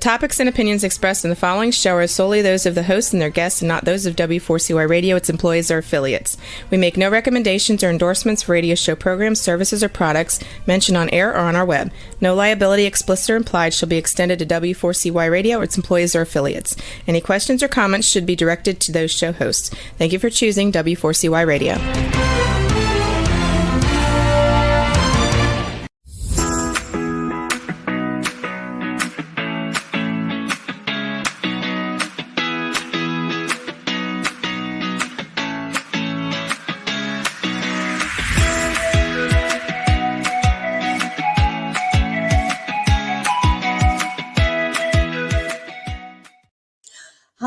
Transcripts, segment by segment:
topics and opinions expressed in the following show are solely those of the host and their guests and not those of W4CY Radio, its employees, or affiliates. We make no recommendations or endorsements for radio show programs, services, or products mentioned on air or on our web. No liability, explicit or implied, shall be extended to W4CY Radio or its employees or affiliates. Any questions or comments should be directed to those show hosts. Thank you for choosing W4CY Radio.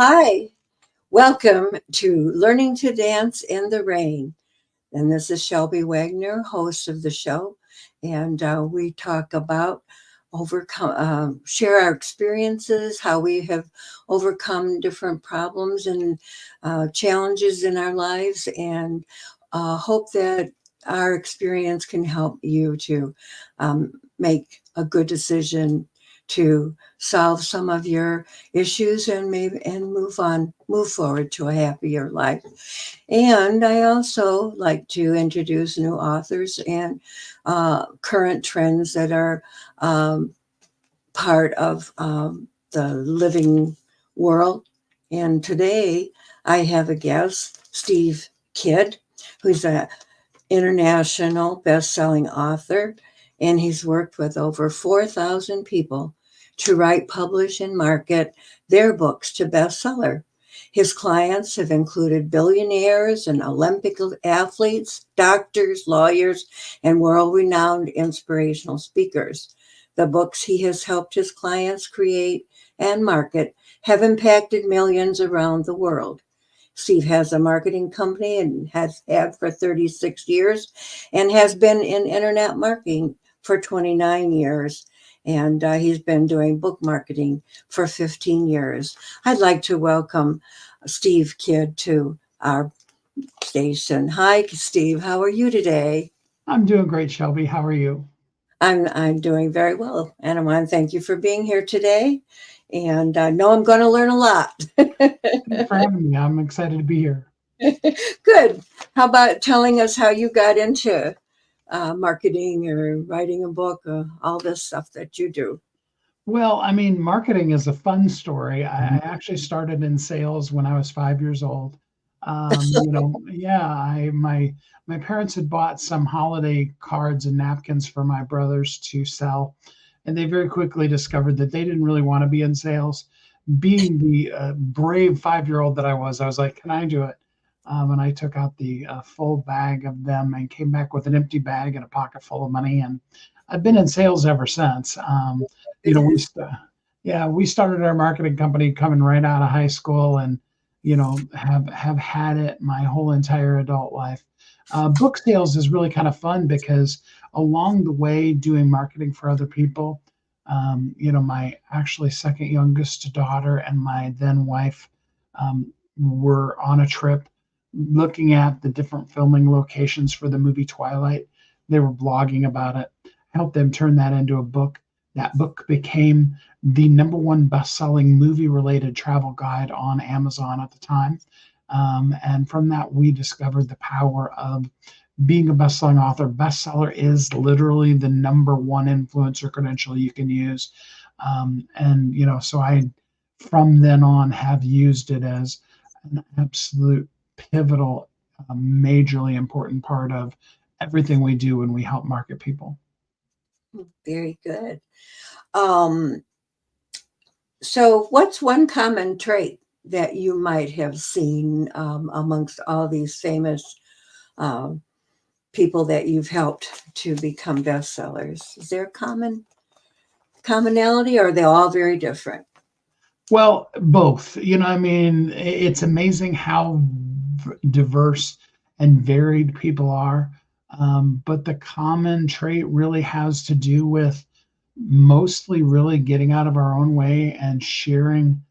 Hi, welcome to Learning to Dance in the Rain. And this is Shelby Wagner, host of the show. And we talk about share our experiences, how we have overcome different problems and challenges in our lives, and hope that our experience can help you to make a good decision to solve some of your issues and move forward to a happier life. And I also like to introduce new authors and current trends that are part of the living world. And today I have a guest, Steve Kidd, who's an international best-selling author, and he's worked with over 4,000 people to write, publish, and market their books to bestseller. His clients have included billionaires and Olympic athletes, doctors, lawyers, and world-renowned inspirational speakers. The books he has helped his clients create and market have impacted millions around the world. Steve has a marketing company and has had for 36 years and has been in internet marketing for 29 years. And he's been doing book marketing for 15 years. I'd like to welcome Steve Kidd to our station. Hi, Steve. How are you today? I'm doing great, Shelby. How are you? I'm doing very well. And I want to thank you for being here today. And I know I'm going to learn a lot. Thanks for having me. I'm excited to be here. Good. How about telling us how you got into marketing or writing a book, all this stuff that you do? Well, I mean, marketing is a fun story. I actually started in sales when I was 5 years old. My parents had bought some holiday cards and napkins for my brothers to sell, and they very quickly discovered that they didn't really want to be in sales. Being the brave 5-year-old that I was like, can I do it? And I took out the full bag of them and came back with an empty bag and a pocket full of money. And I've been in sales ever since. We started our marketing company coming right out of high school, and have had it my whole entire adult life. Book sales is really kind of fun because along the way, doing marketing for other people, my actually second youngest daughter and my then wife were on a trip looking at the different filming locations for the movie Twilight. They were blogging about it. I helped them turn that into a book. That book became the #1 best-selling movie-related travel guide on Amazon at the time. And from that, we discovered the power of being a best-selling author. Bestseller is literally the #1 influencer credential you can use. So I, from then on, have used it as an absolute pivotal, majorly important part of everything we do when we help market people. Very good. So what's one common trait that you might have seen amongst all these famous people that you've helped to become bestsellers? Is there a commonality, or are they all very different? Well, both. It's amazing how diverse and varied people are. But the common trait really has to do with mostly really getting out of our own way and sharing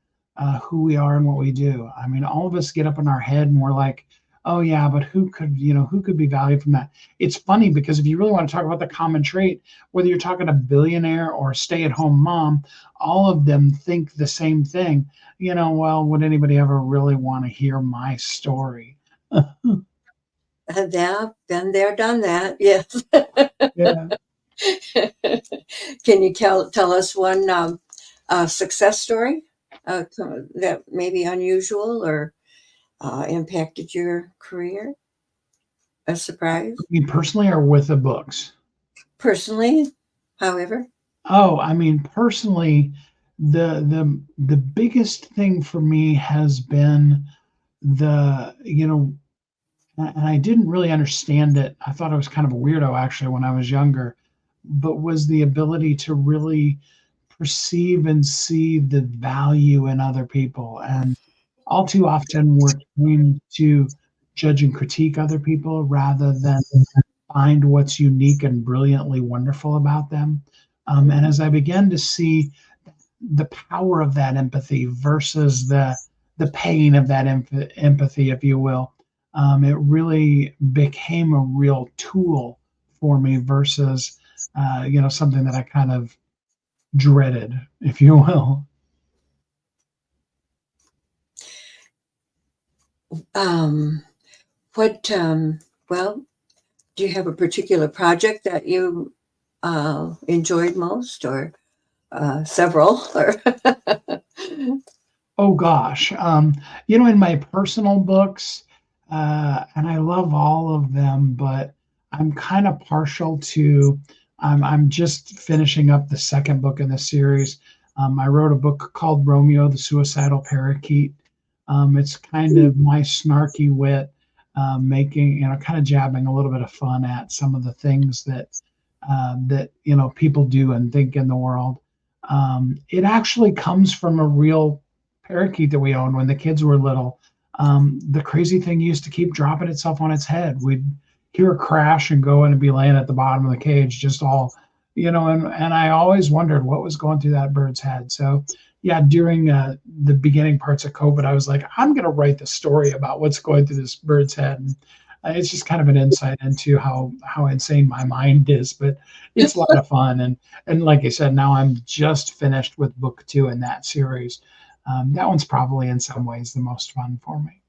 who we are and what we do. I mean, all of us get up in our head and we're like, oh yeah, but who could be valued from that? It's funny because if you really want to talk about the common trait, whether you're talking a billionaire or a stay-at-home mom, all of them think the same thing. Well, would anybody ever really want to hear my story? Yeah, been there, done that. Yes. Yeah. Can you tell us one success story that may be unusual or impacted your career? A I surprise? mean, personally or with the books? Personally, however? Oh, I mean, personally, the biggest thing for me has been and I didn't really understand it. I thought I was kind of a weirdo actually when I was younger, but was the ability to really perceive and see the value in other people. And all too often we're trained to judge and critique other people rather than find what's unique and brilliantly wonderful about them. And as I began to see the power of that empathy versus the pain of that empathy, if you will, it really became a real tool for me versus something that I kind of dreaded, if you will. Um, what, well, do you have a particular project that you enjoyed most or several? Or Oh gosh, in my personal books, and I love all of them, but I'm kind of partial to. I'm just finishing up the second book in the series. I wrote a book called Romeo, the Suicidal Parakeet. It's kind of my snarky wit, making kind of jabbing a little bit of fun at some of the things that people do and think in the world. It actually comes from a real parakeet that we owned when the kids were little. The crazy thing used to keep dropping itself on its head. We'd hear a crash and go in and be laying at the bottom of the cage, just all, and I always wondered what was going through that bird's head. So, yeah, during the beginning parts of COVID, I was like, I'm going to write the story about what's going through this bird's head. And it's just kind of an insight into how insane my mind is, but it's a lot of fun. And like I said, now I'm just finished with book 2 in that series. That one's probably in some ways the most fun for me.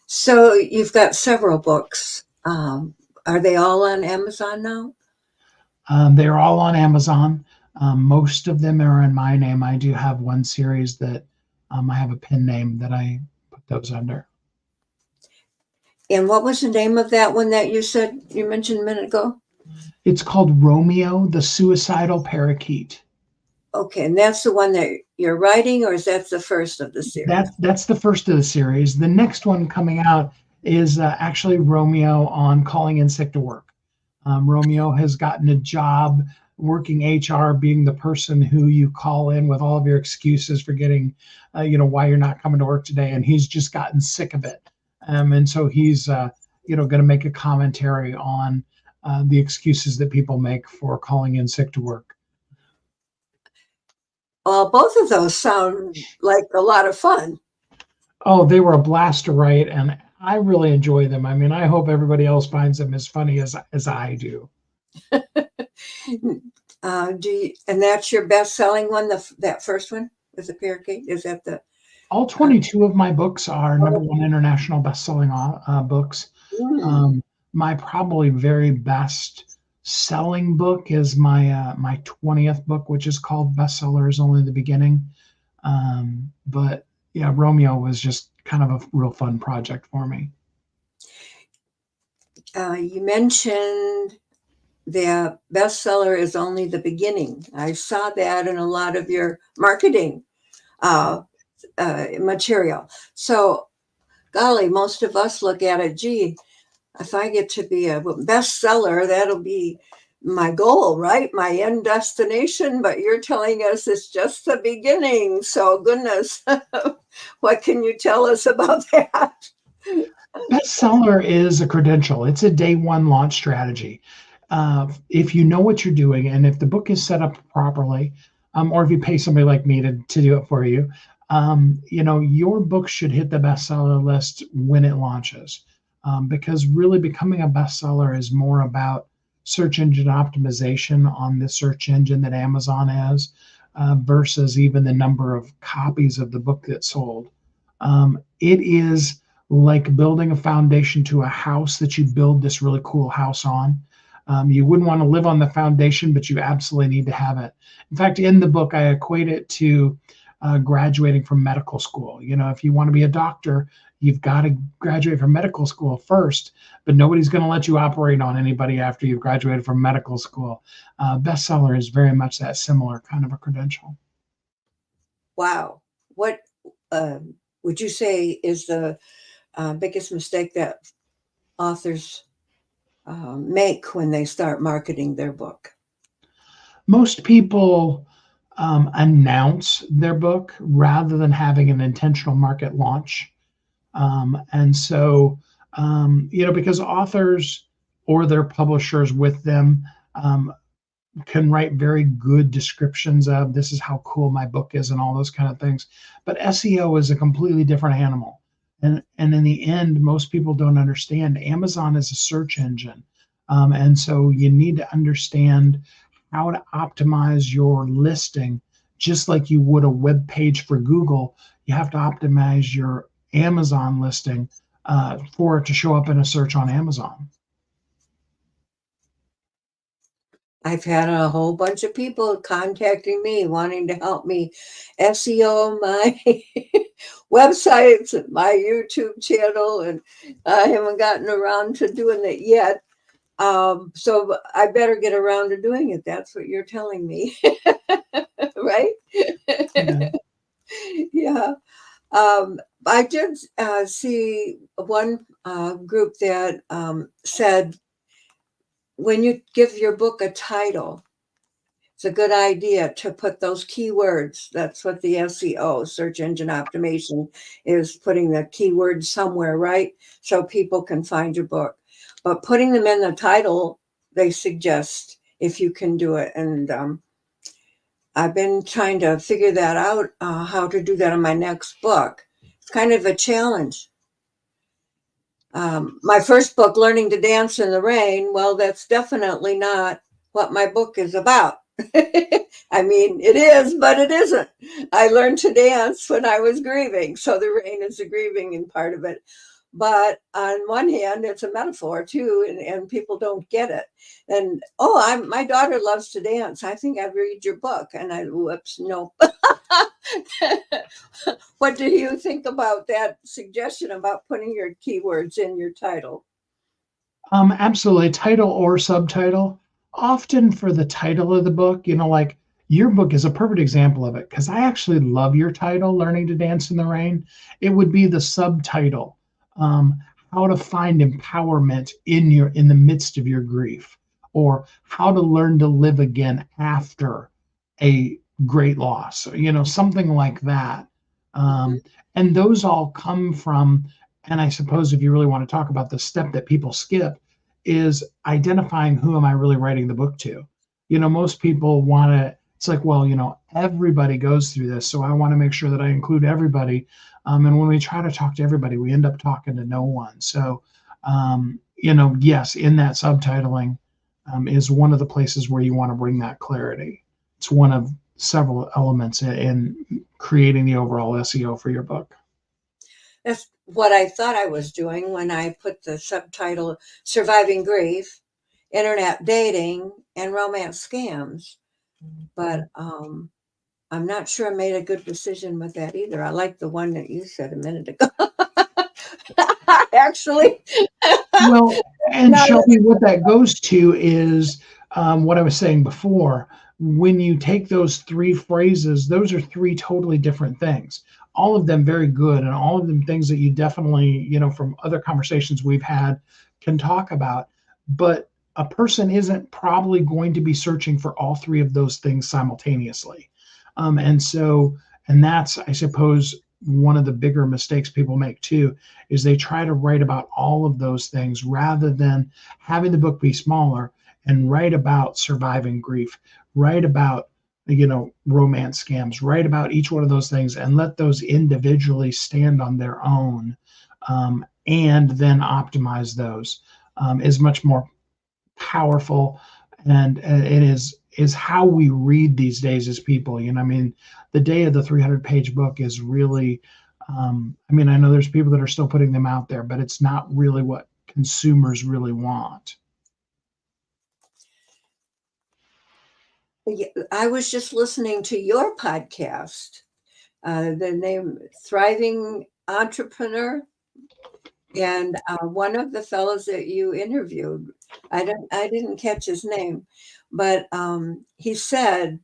so you've got several books. Are they all on Amazon now? They're all on Amazon. Most of them are in my name. I do have one series that I have a pen name that I put those under. And what was the name of that one that you mentioned a minute ago? It's called Romeo, the Suicidal Parakeet. Okay, and that's the one that you're writing, or is that the first of the series? That's the first of the series. The next one coming out is actually Romeo on calling in sick to work. Romeo has gotten a job working HR, being the person who you call in with all of your excuses for getting, why you're not coming to work today, and he's just gotten sick of it. And so he's, going to make a commentary on the excuses that people make for calling in sick to work. Well, both of those sound like a lot of fun. Oh, they were a blast to write, and I really enjoy them. I mean, I hope everybody else finds them as funny as I do. And that's your best-selling one, that first one with the parakeet? Is that the? All 22 of my books are #1 international best-selling books. My probably very best selling book is my 20th book, which is called Bestseller is Only the Beginning. But yeah, Romeo was just kind of a real fun project for me. You mentioned the bestseller is only the beginning. I saw that in a lot of your marketing material. So, golly, most of us look at it, gee, if I get to be a bestseller, that'll be my goal, right? My end destination. But you're telling us it's just the beginning. So, goodness, what can you tell us about that? Bestseller is a credential. It's a day one launch strategy. If you know what you're doing, and if the book is set up properly, or if you pay somebody like me to do it for you, Your book should hit the bestseller list when it launches, because really becoming a bestseller is more about search engine optimization on the search engine that Amazon is, versus even the number of copies of the book that sold. It is like building a foundation to a house that you build this really cool house on. You wouldn't want to live on the foundation, but you absolutely need to have it. In fact, in the book, I equate it to graduating from medical school. If you want to be a doctor, you've got to graduate from medical school first, but nobody's going to let you operate on anybody after you've graduated from medical school. Bestseller is very much that similar kind of a credential. Wow. What would you say is the biggest mistake that authors make when they start marketing their book? Most people announce their book rather than having an intentional market launch. And so, because authors or their publishers with them can write very good descriptions of this is how cool my book is and all those kind of things. But SEO is a completely different animal. And in the end, most people don't understand Amazon is a search engine. And so you need to understand how to optimize your listing, just like you would a web page for Google. You have to optimize your Amazon listing for it to show up in a search on Amazon. I've had a whole bunch of people contacting me wanting to help me SEO my websites and my YouTube channel, and I haven't gotten around to doing it yet. So I better get around to doing it. That's what you're telling me, right? Yeah. Yeah. I did see one group that said, when you give your book a title, it's a good idea to put those keywords. That's what the SEO, search engine optimization, is, putting the keywords somewhere, right? So people can find your book. But putting them in the title, they suggest, if you can do it. And I've been trying to figure that out, how to do that on my next book. It's kind of a challenge. My first book, Learning to Dance in the Rain, well, that's definitely not what my book is about. I mean, it is, but it isn't. I learned to dance when I was grieving, so the rain is a grieving in part of it. But on one hand, it's a metaphor too, and people don't get it. And my daughter loves to dance. I think I'd read your book, and whoops, no. What do you think about that suggestion about putting your keywords in your title? Absolutely, title or subtitle. Often for the title of the book, like your book is a perfect example of it, because I actually love your title, Learning to Dance in the Rain. It would be the subtitle, how to find empowerment in the midst of your grief, or how to learn to live again after a great loss, something like that. Mhm. And those all come from, and I suppose if you really want to talk about the step that people skip, is identifying who am I really writing the book to. Most people want to, it's like, well, everybody goes through this, so I want to make sure that I include everybody. And when we try to talk to everybody, we end up talking to no one. So, yes, in that subtitling is one of the places where you want to bring that clarity. It's one of several elements in creating the overall SEO for your book. That's what I thought I was doing when I put the subtitle Surviving Grief, Internet Dating, and Romance Scams. But I'm not sure I made a good decision with that either. I like the one that you said a minute ago. Actually, Well, and not Shelby, what that goes to is what I was saying before. When you take those three phrases, those are three totally different things. All of them very good, and all of them things that you definitely, from other conversations we've had, can talk about. But a person isn't probably going to be searching for all three of those things simultaneously. And that's, I suppose, one of the bigger mistakes people make too, is they try to write about all of those things rather than having the book be smaller and write about surviving grief, write about romance scams. Write about each one of those things and let those individually stand on their own, and then optimize those, is much more powerful. And it is how we read these days as people. I mean, the day of the 300-page book is really, I mean, I know there's people that are still putting them out there, but it's not really what consumers really want. I was just listening to your podcast, the name Thriving Entrepreneur, and one of the fellows that you interviewed, I didn't catch his name, but he said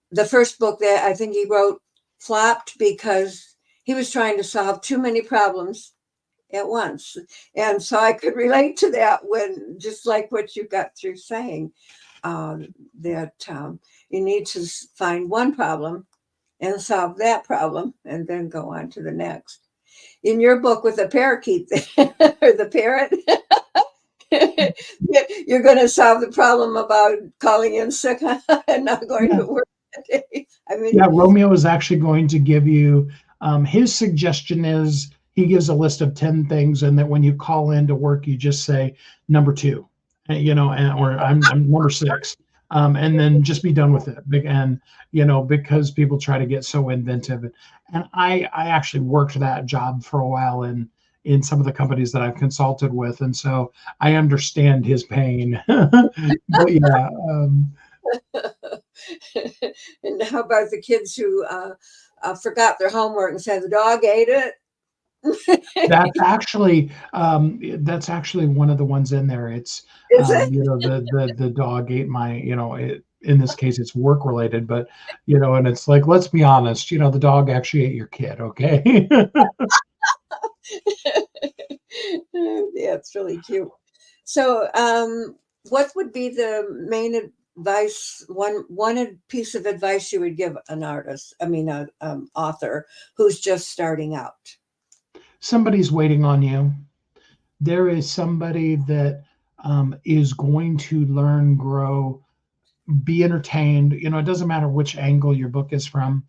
the first book that I think he wrote flopped because he was trying to solve too many problems at once. And so I could relate to that, when just like what you got through saying, that you need to find one problem and solve that problem and then go on to the next. In your book with the parakeet or the parrot, you're going to solve the problem about calling in sick and not going Yeah. to work that day. I mean, Yeah, Romeo is actually going to give you, his suggestion is he gives a list of 10 things, and that when you call in to work, you just say number 2, or I'm number 6, and then just be done with it. And, because people try to get so inventive. And I actually worked that job for a while in some of the companies that I've consulted with. And so I understand his pain. But yeah, and how about the kids who forgot their homework and said the dog ate it? That's actually one of the ones in there. It's, Is it? the dog ate my, in this case it's work related, but and it's like, let's be honest, the dog actually ate your kid. Okay. Yeah, it's really cute. So, what would be the main advice? One piece of advice you would give an artist, I mean, a author who's just starting out. Somebody's waiting on you. There is somebody that, is going to learn, grow, be entertained. It doesn't matter which angle your book is from,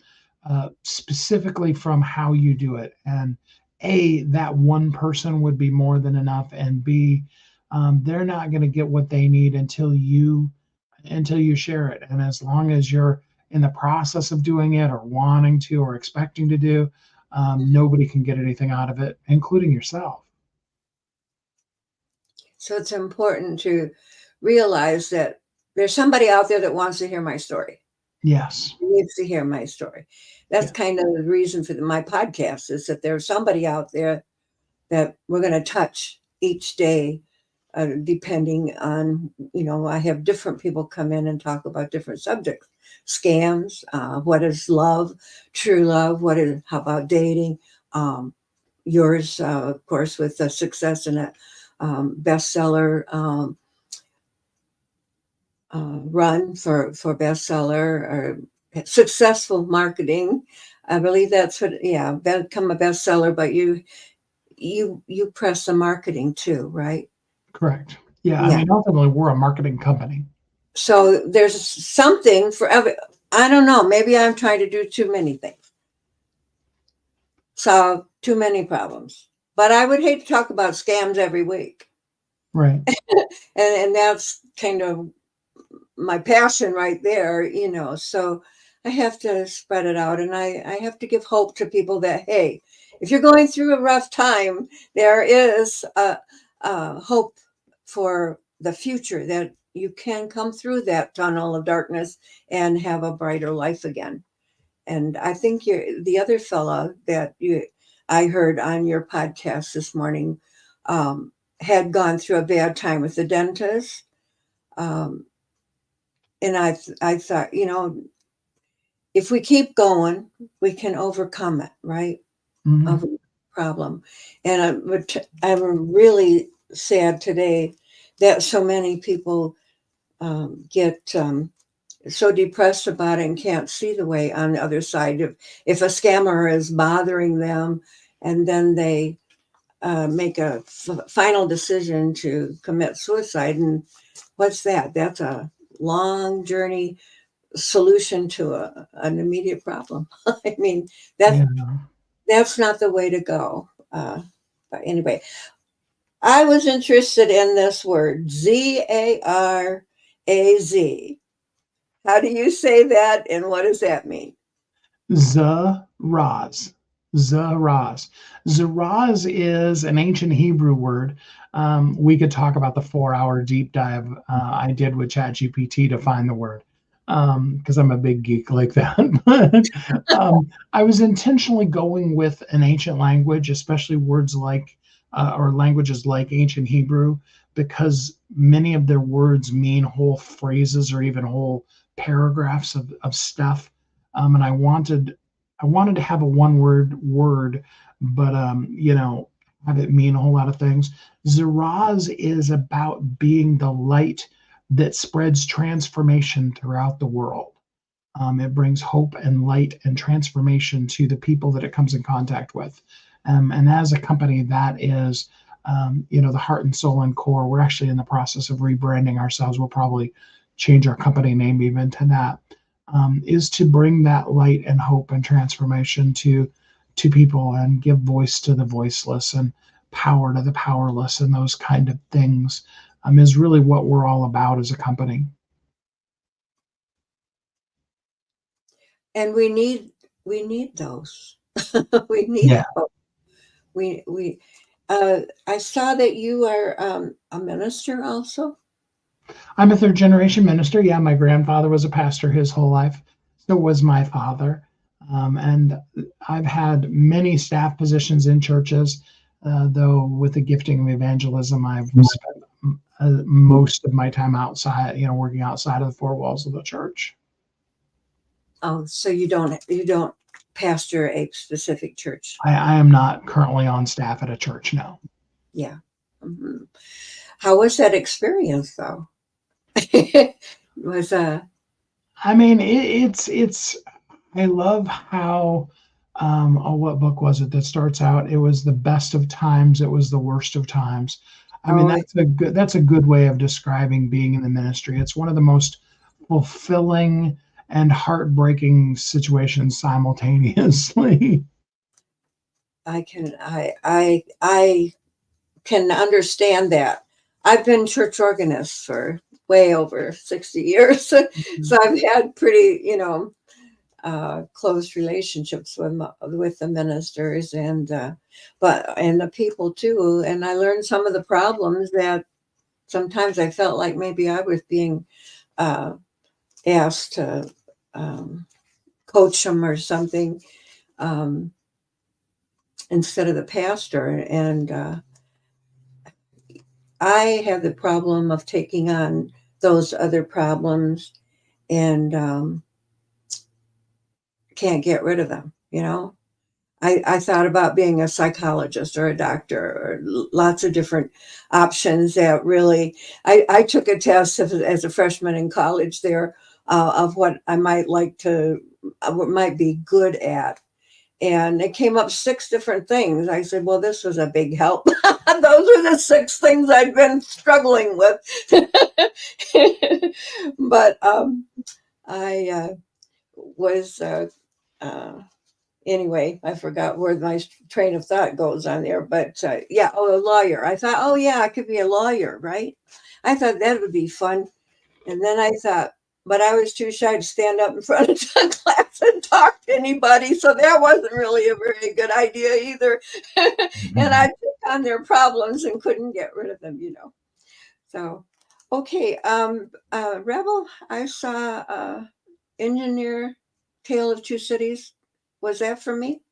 specifically from how you do it. And A, that one person would be more than enough. And B, they're not going to get what they need until you share it. And as long as you're in the process of doing it, or wanting to, or expecting to do, nobody can get anything out of it, including yourself. So it's important to realize that there's somebody out there that wants to hear my story. Yes. Needs to hear my story. That's kind of the reason for my podcast, is that there's somebody out there that we're going to touch each day, depending on, I have different people come in and talk about different subjects, scams, what is love, true love, how about dating, yours, of course, with the success in a bestseller, run for bestseller, or successful marketing. I believe that's what, become a bestseller, but you press the marketing too, right? Correct. Yeah. Yeah. I mean, ultimately, we're a marketing company. So there's something for every, I don't know, maybe I'm trying to do too many things, solve too many problems, but I would hate to talk about scams every week. Right. And that's kind of my passion right there, so I have to spread it out, and I have to give hope to people that, hey, if you're going through a rough time, there is a hope for the future, that you can come through that tunnel of darkness and have a brighter life again. And I think the other fella that I heard on your podcast this morning, had gone through a bad time with the dentist. And I thought, if we keep going, we can overcome it, right? Mhm. Of a problem. And I'm really sad today that so many people get so depressed about it and can't see the way on the other side. If a scammer is bothering them, and then they make a final decision to commit suicide, and what's that? That's a long journey solution to an immediate problem. I mean, Yeah. that's not the way to go. But anyway, I was interested in this word, Zaraz. How do you say that, and what does that mean? Zaraz. Zaraz. Zaraz is an ancient Hebrew word. We could talk about the 4-hour deep dive I did with ChatGPT to find the word because I'm a big geek like that. But I was intentionally going with an ancient language, especially words like or languages like ancient Hebrew, because many of their words mean whole phrases or even whole paragraphs of stuff. And I wanted to have a one word, but have it mean a whole lot of things. Zaraz is about being the light that spreads transformation throughout the world. It brings hope and light and transformation to the people that it comes in contact with. And as a company, that is, the heart and soul and core. We're actually in the process of rebranding ourselves. We'll probably change our company name even to that. Is to bring that light and hope and transformation to people and give voice to the voiceless and power to the powerless and those kind of things is really what we're all about as a company. And we need those. We need Yeah. hope. We I saw that you are a minister also. I'm a third generation minister. Yeah, my grandfather was a pastor his whole life. So was my father. And I've had many staff positions in churches, though with the gifting of evangelism, I've spent most of my time outside, working outside of the four walls of the church. Oh, so you don't pastor a specific church. I am not currently on staff at a church, no. Yeah. Mhm. How was that experience though? Was I mean, it's I love how what book was it that starts out? It was the best of times, it was the worst of times. I mean, oh that's a good way of describing being in the ministry. It's one of the most fulfilling and heartbreaking situations simultaneously. I can understand that. I've been church organist for way over 60 years. So I've had pretty, close relationships with the ministers and the people too. And I learned some of the problems that sometimes I felt like maybe I was being uh, asked to um, coach them or something um, instead of the pastor. And I have the problem of taking on those other problems and can't get rid of them. I thought about being a psychologist or a doctor or lots of different options that really, I took a test as a freshman in college there of what I might what might be good at. And it came up 6 different things. I said, well, this was a big help. Those are the 6 things I've been struggling with. But I was, uh, anyway, I forgot where my train of thought goes on there. But yeah, a lawyer. I thought, oh, yeah, I could be a lawyer, right? I thought that would be fun. And then I thought, but I was too shy to stand up in front of the class and talk to anybody. So that wasn't really a very good idea either. And I took on their problems and couldn't get rid of them. So, okay. Rebel, I saw Engineer Tale of Two Cities. Was that for me?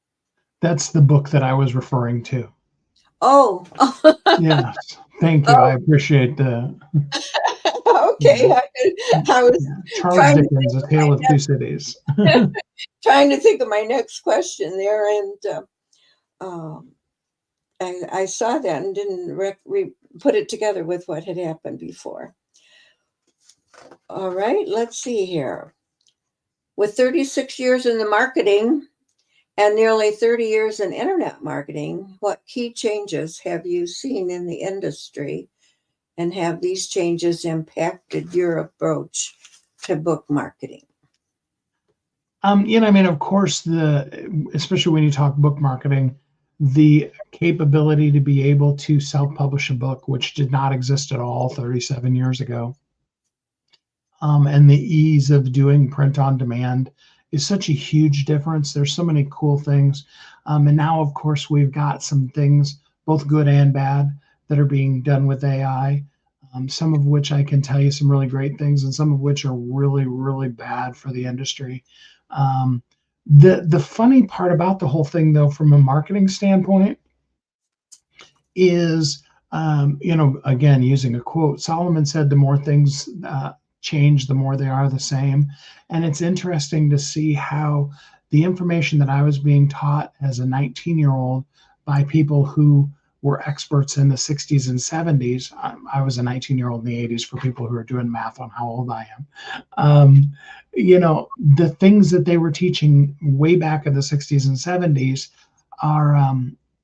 That's the book that I was referring to. Oh, Yes. Thank you. I oh, appreciate the okay. yeah, I was yeah. Charles trying to Dickens, A Tale of Two Cities. trying to think of my next question there, and um, I saw that and didn't put it together with what had happened before. All right, let's see here. With 36 years in the marketing and nearly 30 years in internet marketing, what key changes have you seen in the industry, and have these changes impacted your approach to book marketing? I mean, of course, especially when you talk book marketing, the capability to be able to self-publish a book, which did not exist at all 37 years ago, and the ease of doing print on demand is such a huge difference. There's so many cool things. And now, of course, we've got some things, both good and bad, that are being done with AI. Some of which I can tell you some really great things, and some of which are really, really bad for the industry. Um, the funny part about the whole thing, though, from a marketing standpoint, is, again, using a quote, Solomon said, the more things change, the more they are the same. And it's interesting to see how the information that I was being taught as a 19-year-old by people who were experts in the 60s and 70s. I was a 19-year-old in the 80s for people who are doing math on how old I am. The things that they were teaching way back in the 60s and 70s are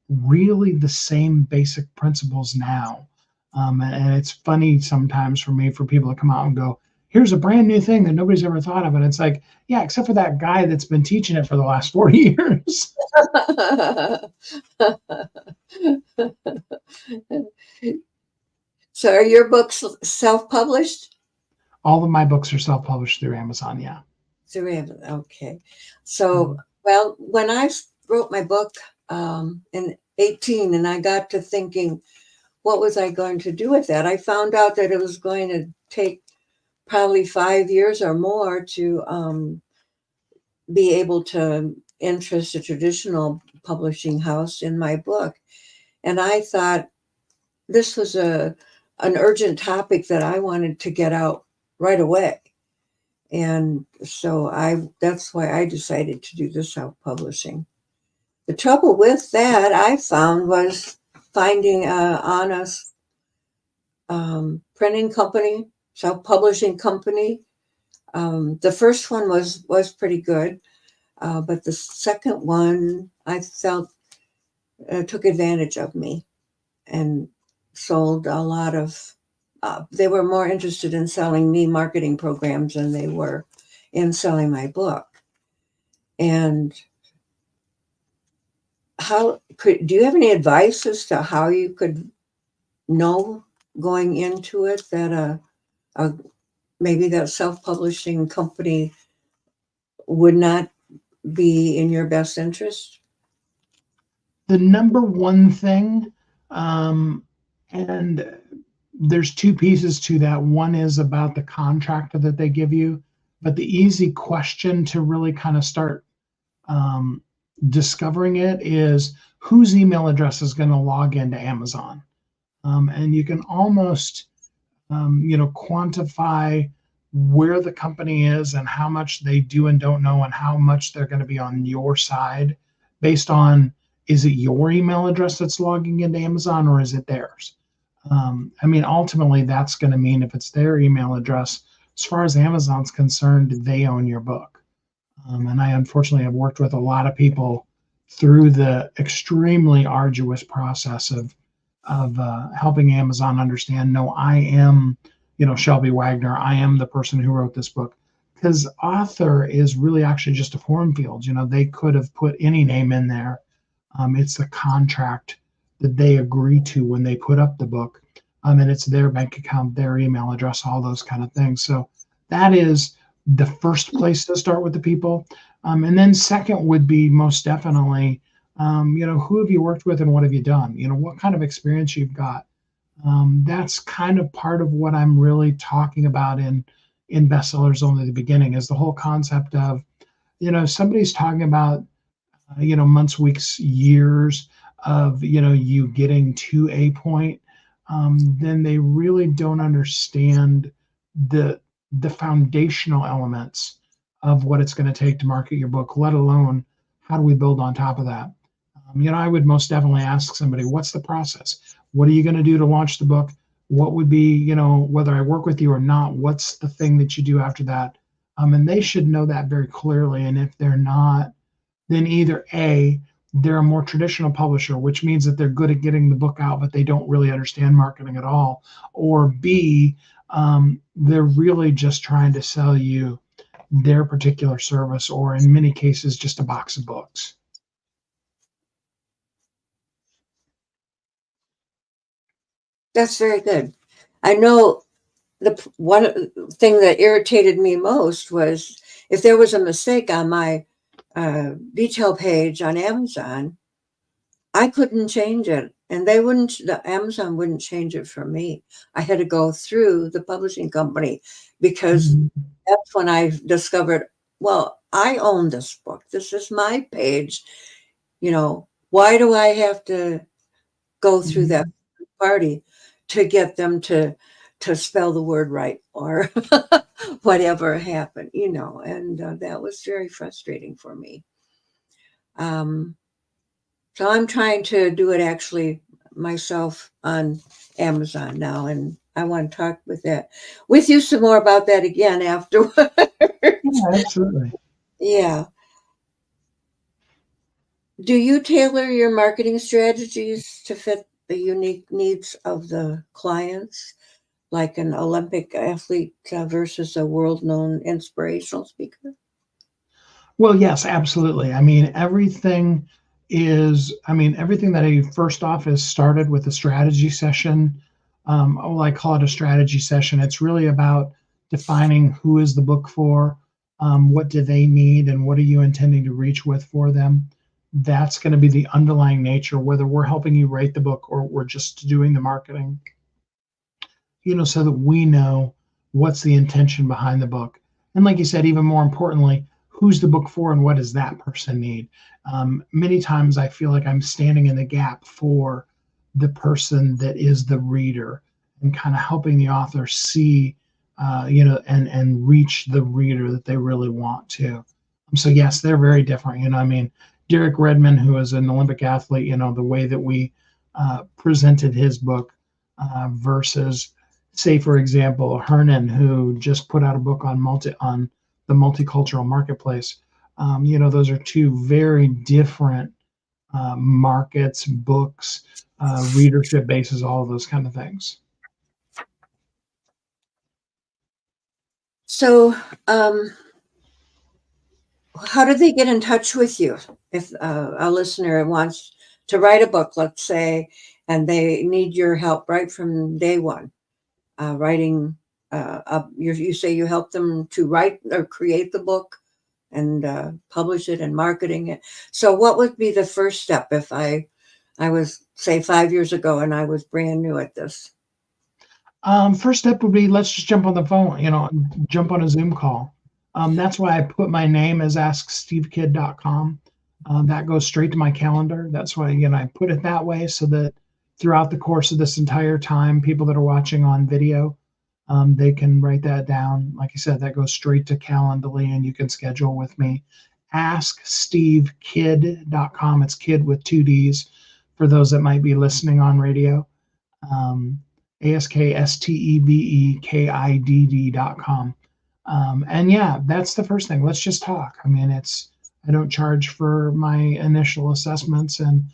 really the same basic principles now. And it's funny sometimes for people to come out and go, here's a brand new thing that nobody's ever thought of. And it's like, yeah, except for that guy that's been teaching it for the last 40 years. So are your books self-published? All of my books are self-published through Amazon, yeah. Through Amazon, okay. So, well, when I wrote my book in 18 and I got to thinking, what was I going to do with that? I found out that it was going to take probably 5 years or more to be able to interest a traditional publishing house in my book. And I thought this was an urgent topic that I wanted to get out right away. And so that's why I decided to do the self-publishing. The trouble with that, I found, was finding an honest printing company, self-publishing company. The first one was pretty good, but the second one, I felt, took advantage of me and sold a lot of. They were more interested in selling me marketing programs than they were in selling my book. And do you have any advice as to how you could know going into it that maybe that self-publishing company would not be in your best interest? The number one thing, and there's two pieces to that. One is about the contract that they give you, but the easy question to really kind of start discovering it is, whose email address is going to log into Amazon. And you can almost, quantify where the company is and how much they do and don't know and how much they're going to be on your side based on, is it your email address that's logging into Amazon or is it theirs? Ultimately, that's going to mean if it's their email address, as far as Amazon's concerned, they own your book. And I unfortunately have worked with a lot of people through the extremely arduous process of helping Amazon understand, no, I am, Shelby Wagner, I am the person who wrote this book. Because author is really actually just a form field. They could have put any name in there. It's the contract that they agree to when they put up the book. And it's their bank account, their email address, all those kind of things. So that is the first place to start with the people. And then second would be most definitely, who have you worked with and what have you done? What kind of experience you've got. That's kind of part of what I'm really talking about in Bestsellers Only the Beginning, is the whole concept of, somebody's talking about, months, weeks, years of, you getting to a point, then they really don't understand the foundational elements of what it's going to take to market your book, let alone how do we build on top of that. I would most definitely ask somebody, what's the process? What are you going to do to launch the book? What would be, whether I work with you or not, what's the thing that you do after that? And they should know that very clearly. And if they're not, then either A, they're a more traditional publisher, which means that they're good at getting the book out, but they don't really understand marketing at all. Or B, they're really just trying to sell you their particular service, or in many cases, just a box of books. That's very good. I know the one thing that irritated me most was if there was a mistake on my detail page on Amazon, I couldn't change it, and the Amazon wouldn't change it for me. I had to go through the publishing company because Mhm. that's when I discovered, well, I own this book. This is my page. Why do I have to go through that Mhm. party to get them to spell the word right or whatever happened, and that was very frustrating for me. Um, so I'm trying to do it actually myself on Amazon now, and I want to talk with you some more about that again afterwards. Yeah, absolutely. Yeah. Do you tailor your marketing strategies to fit the unique needs of the clients, like an Olympic athlete versus a world-known inspirational speaker? Well, yes, absolutely. Everything that I first off is started with a strategy session. Well, I call it a strategy session. It's really about defining who is the book for, what do they need, and what are you intending to reach with for them. That's going to be the underlying nature, whether we're helping you write the book or we're just doing the marketing, so that we know what's the intention behind the book. And like you said, even more importantly, who's the book for and what does that person need? Many times I feel like I'm standing in the gap for the person that is the reader and kind of helping the author see, and reach the reader that they really want to. So yes, they're very different. Derek Redmond, who is an Olympic athlete, the way that we presented his book versus, say, for example, Hernan, who just put out a book on the multicultural marketplace. Those are two very different markets, books, readership bases, all of those kind of things. So, how do they get in touch with you if a listener wants to write a book, let's say, and they need your help right from day one? Writing, you say you help them to write or create the book and publish it and marketing it. So, what would be the first step if I was, say, 5 years ago and I was brand new at this? First step would be, let's just jump on the phone, jump on a Zoom call. That's why I put my name as askstevekid.com. That goes straight to my calendar. That's why, again, I put it that way so that throughout the course of this entire time, people that are watching on video, they can write that down. Like I said, that goes straight to Calendly and you can schedule with me. AskSteveKid.com. It's kid with two D's for those that might be listening on radio. AskStevekidd.com. And yeah, that's the first thing. Let's just talk. I don't charge for my initial assessments, and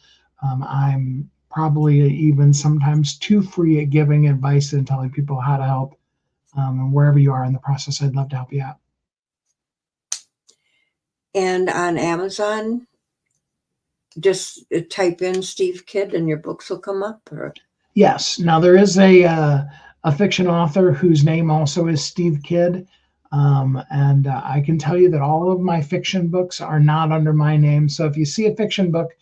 I'm probably even sometimes too free at giving advice and telling people how to help. And wherever you are in the process, I'd love to help you out. And on Amazon, just type in Steve Kidd and your books will come up? Or Yes. Now there is a fiction author whose name also is Steve Kidd. And I can tell you that all of my fiction books are not under my name. So if you see a fiction book,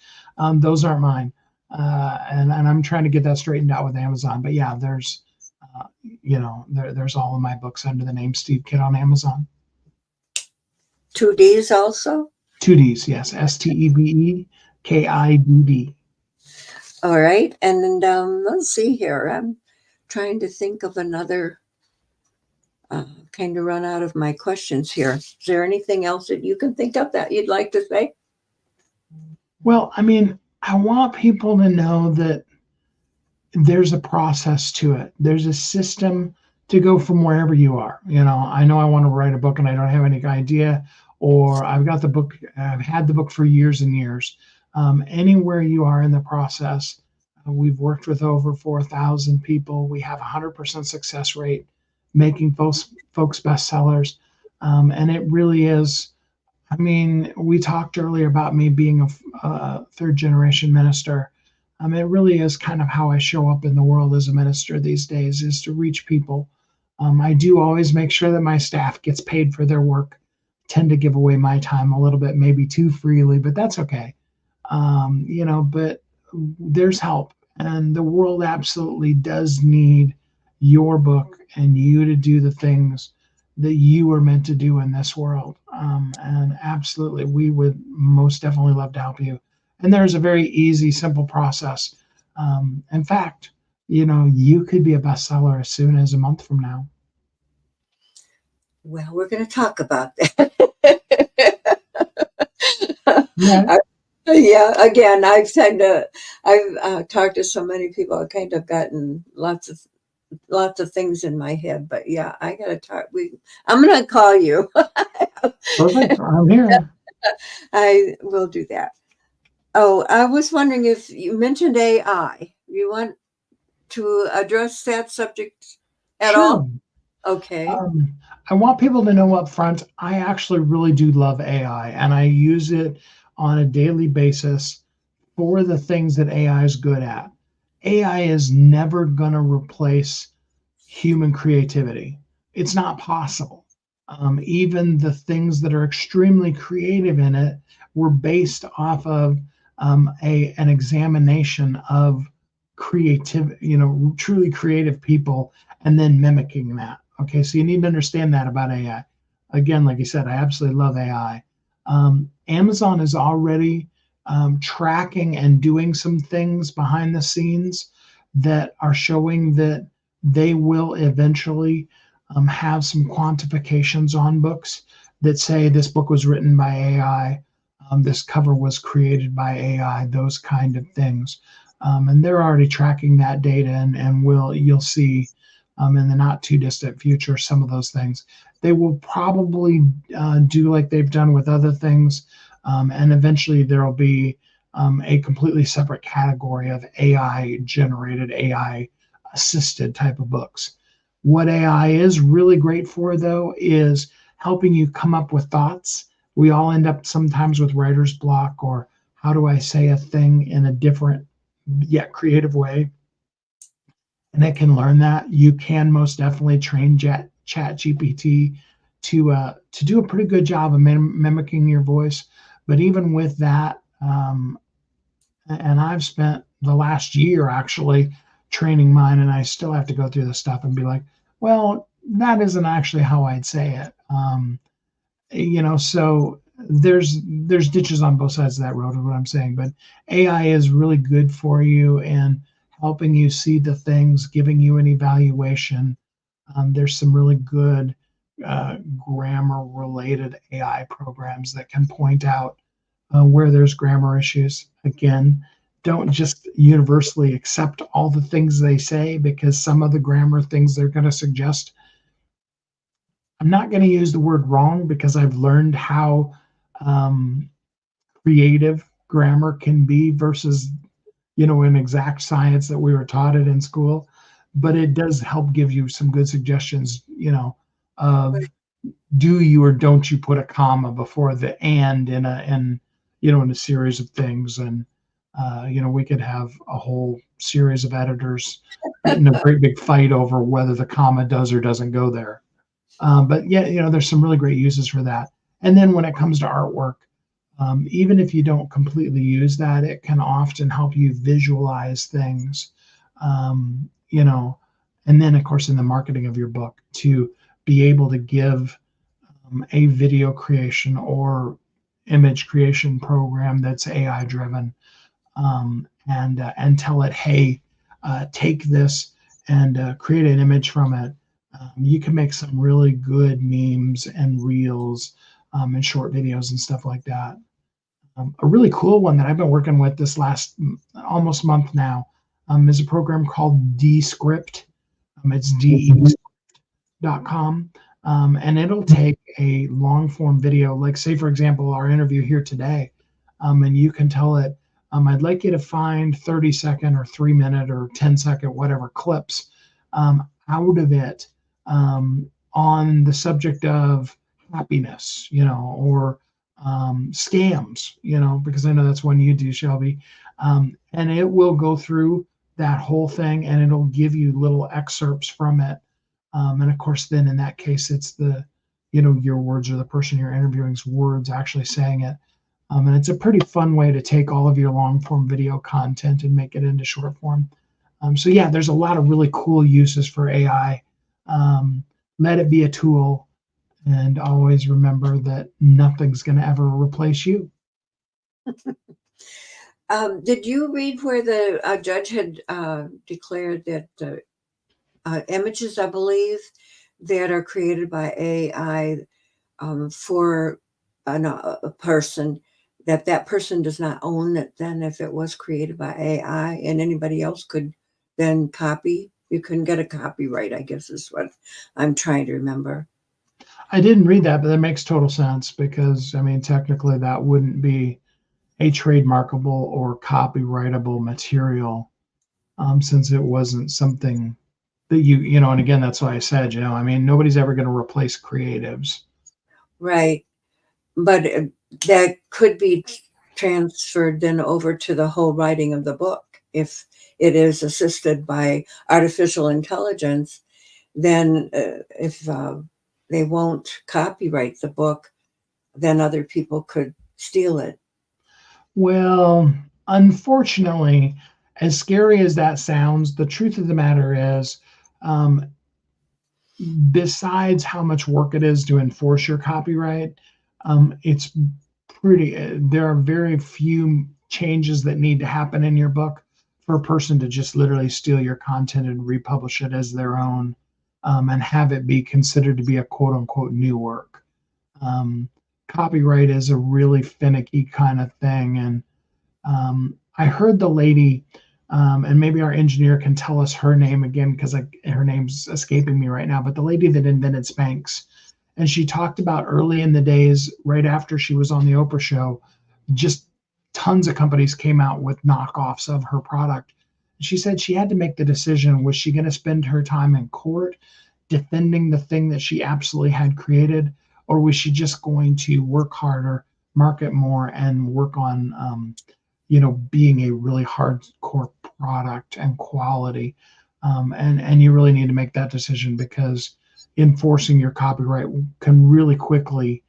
those aren't mine. And I'm trying to get that straightened out with Amazon. But yeah, there's all of my books under the name Steve Kidd on Amazon. two Ds also? Two D's, yes. STEVEKIDD. All right. And let's see here. I'm trying to think of another, kind of run out of my questions here. Is there anything else that you can think of that you'd like to say? Well, I want people to know that there's a process to it. There's a system to go from wherever you are. I know I want to write a book and I don't have any idea, or I've got the book, I've had the book for years and years. Anywhere you are in the process, we've worked with over 4,000 people. We have 100% success rate, making folks bestsellers. And it really is. I mean, we talked earlier about me being a third generation minister. It really is kind of how I show up in the world as a minister these days, is to reach people. I do always make sure that my staff gets paid for their work. Tend to give away my time a little bit, maybe too freely, but that's okay. But there's help, and the world absolutely does need your book and you to do the things that you are meant to do in this world. And absolutely, we would most definitely love to help you. And there's a very easy, simple process. In fact, you could be a bestseller as soon as a month from now. Well, we're going to talk about that. Yeah. Yeah, again, I've talked to so many people. I've kind of gotten lots of things in my head, but yeah, I got to talk. I'm going to call you. Perfect. I'm here. I will do that. Oh, I was wondering if you mentioned AI. You want to address that subject at all? Sure. Okay. I want people to know up front, I actually really do love AI, and I use it on a daily basis for the things that AI is good at. AI is never going to replace human creativity. It's not possible. Even the things that are extremely creative in it were based off of an examination of creative, truly creative people, and then mimicking that. Okay, so you need to understand that about AI. Again, like you said, I absolutely love AI. Amazon is already tracking and doing some things behind the scenes that are showing that they will eventually have some quantifications on books that say this book was written by AI, this cover was created by AI, those kind of things. And they're already tracking that data, and you'll see in the not too distant future some of those things. They will probably do like they've done with other things, and eventually there will be a completely separate category of AI generated, AI assisted type of books. What AI is really great for, though, is helping you come up with thoughts. We all end up sometimes with writer's block, or how do I say a thing in a different yet creative way? And it can learn that. You can most definitely train Chat GPT to do a pretty good job of mimicking your voice. But even with that, and I've spent the last year actually training mine, and I still have to go through the stuff and be like, well, that isn't actually how I'd say it. So there's ditches on both sides of that road, is what I'm saying. But AI is really good for you and helping you see the things, giving you an evaluation. There's some really good grammar related AI programs that can point out where there's grammar issues. Again, don't just universally accept all the things they say, because some of the grammar things they're going to suggest, I'm not going to use the word wrong, because I've learned how creative grammar can be versus, an exact science that we were taught it in school. But it does help give you some good suggestions, of do you or don't you put a comma before the and in a series of things. And we could have a whole series of editors in a great big fight over whether the comma does or doesn't go there. But yeah, there's some really great uses for that. And then when it comes to artwork, even if you don't completely use that, it can often help you visualize things. And then of course in the marketing of your book, to be able to give a video creation or image creation program that's AI driven, and tell it, hey, take this and create an image from it. You can make some really good memes and reels, and short videos and stuff like that. A really cool one that I've been working with this last almost month now is a program called Descript. It's de.com. And it'll take a long form video, like say, for example, our interview here today. And you can tell it, I'd like you to find 30-second or 3-minute or 10-second, whatever clips out of it on the subject of happiness, or scams, because I know that's one you do, Shelby. And it will go through that whole thing and it'll give you little excerpts from it. And of course, then in that case, it's your words or the person you're interviewing's words actually saying it. And it's a pretty fun way to take all of your long form video content and make it into short form. So yeah, there's a lot of really cool uses for AI. Let it be a tool, and always remember that nothing's going to ever replace you. Did you read where the judge had declared that images, I believe, that are created by AI for a person, that person does not own it then if it was created by AI, and anybody else could then copy? You couldn't get a copyright, I guess is what I'm trying to remember. I didn't read that, but that makes total sense because, technically that wouldn't be a trademarkable or copyrightable material, since it wasn't something that and again, that's why I said, nobody's ever going to replace creatives. Right. But that could be transferred then over to the whole writing of the book. If it is assisted by artificial intelligence, then if they won't copyright the book, then other people could steal it. Well, unfortunately, as scary as that sounds, the truth of the matter is, besides how much work it is to enforce your copyright, it's there are very few changes that need to happen in your book for a person to just literally steal your content and republish it as their own, and have it be considered to be a quote unquote new work. Copyright is a really finicky kind of thing. And I heard the lady, and maybe our engineer can tell us her name again because her name's escaping me right now, but the lady that invented Spanx. And she talked about early in the days, right after she was on the Oprah show, just tons of companies came out with knockoffs of her product. She said she had to make the decision, was she going to spend her time in court defending the thing that she absolutely had created, or was she just going to work harder, market more, and work on being a really hardcore product and quality. And you really need to make that decision because enforcing your copyright can really quickly,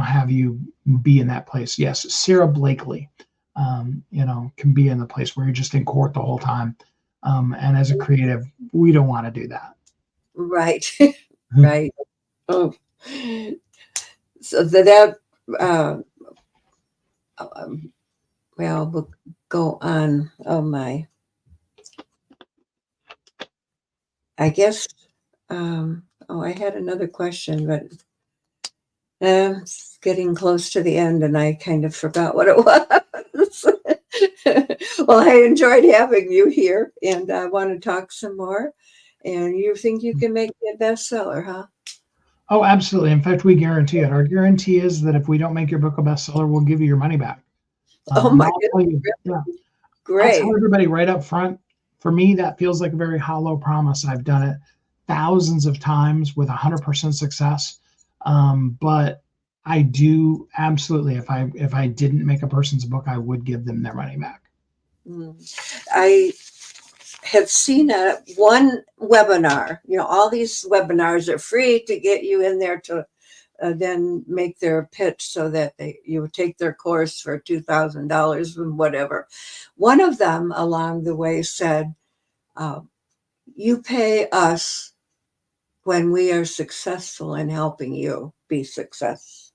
have you be in that place. Yes, Sarah Blakely, can be in the place where you're just in court the whole time. And as a creative, we don't want to do that. Right. Right. Oh, so that well, we'll go on. Oh my. I guess, I had another question, but it's getting close to the end and I kind of forgot what it was. Well, I enjoyed having you here and I want to talk some more. And you think you can make me a bestseller, huh? Oh, absolutely. In fact, we guarantee it. Our guarantee is that if we don't make your book a bestseller, we'll give you your money back. Oh my goodness. Yeah. Great. I'll tell everybody right up front, for me, that feels like a very hollow promise. I've done it thousands of times with 100% success. But I do absolutely, if I didn't make a person's book, I would give them their money back. I have seen one webinar. All these webinars are free to get you in there to then make their pitch so that you would take their course for $2,000 and whatever. One of them along the way said, you pay us when we are successful in helping you be successful.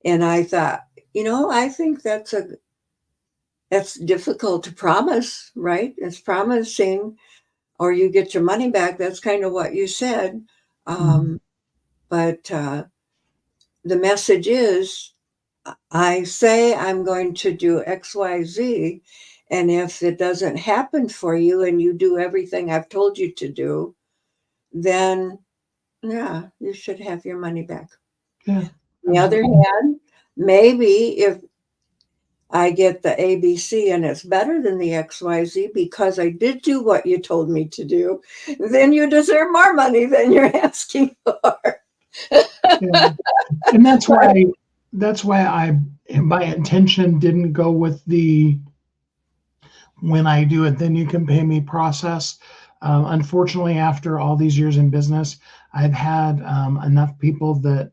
And I thought, I think that's difficult to promise, right? It's promising or you get your money back. That's kind of what you said. But the message is, I say I'm going to do X, Y, Z. And if it doesn't happen for you and you do everything I've told you to do, then yeah, you should have your money back. Yeah. On the other hand, maybe if I get the ABC and it's better than the XYZ because I did do what you told me to do, then you deserve more money than you're asking for. Yeah. And that's why my intention didn't go with the when I do it, then you can pay me process. Unfortunately, after all these years in business, I've had enough people that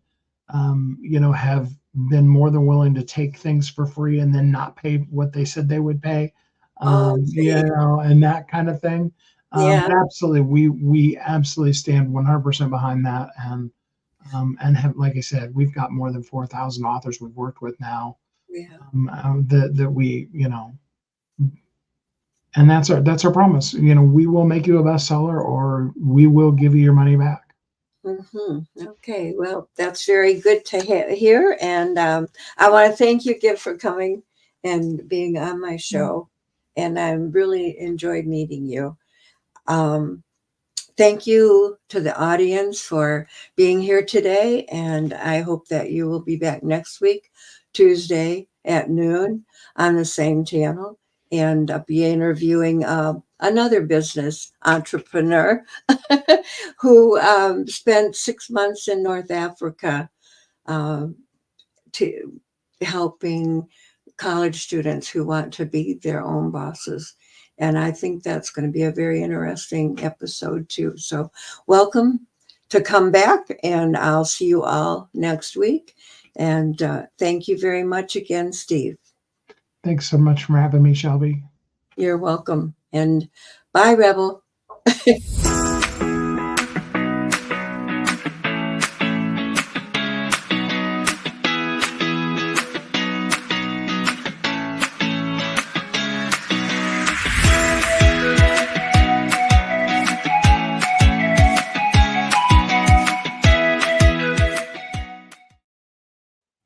have been more than willing to take things for free and then not pay what they said they would pay, Oh, see. and that kind of thing. Yeah, But absolutely, we absolutely stand 100% behind that, and have, like I said, we've got more than 4,000 authors we've worked with now, yeah. that we, and that's our promise. We will make you a bestseller, or we will give you your money back. Okay, well, that's very good to hear. And I want to thank you again for coming and being on my show. And I really enjoyed meeting you. Um, Thank you to the audience for being here today. And I hope that you will be back next week, Tuesday at noon on the same channel. And I'll be interviewing another business entrepreneur who spent 6 months in North Africa um, to helping college students who want to be their own bosses. And I think that's going to be a very interesting episode too. So welcome to come back, and I'll see you all next week. And thank you very much again, Steve. Thanks so much for having me, Shelby. You're welcome. And bye, Rebel.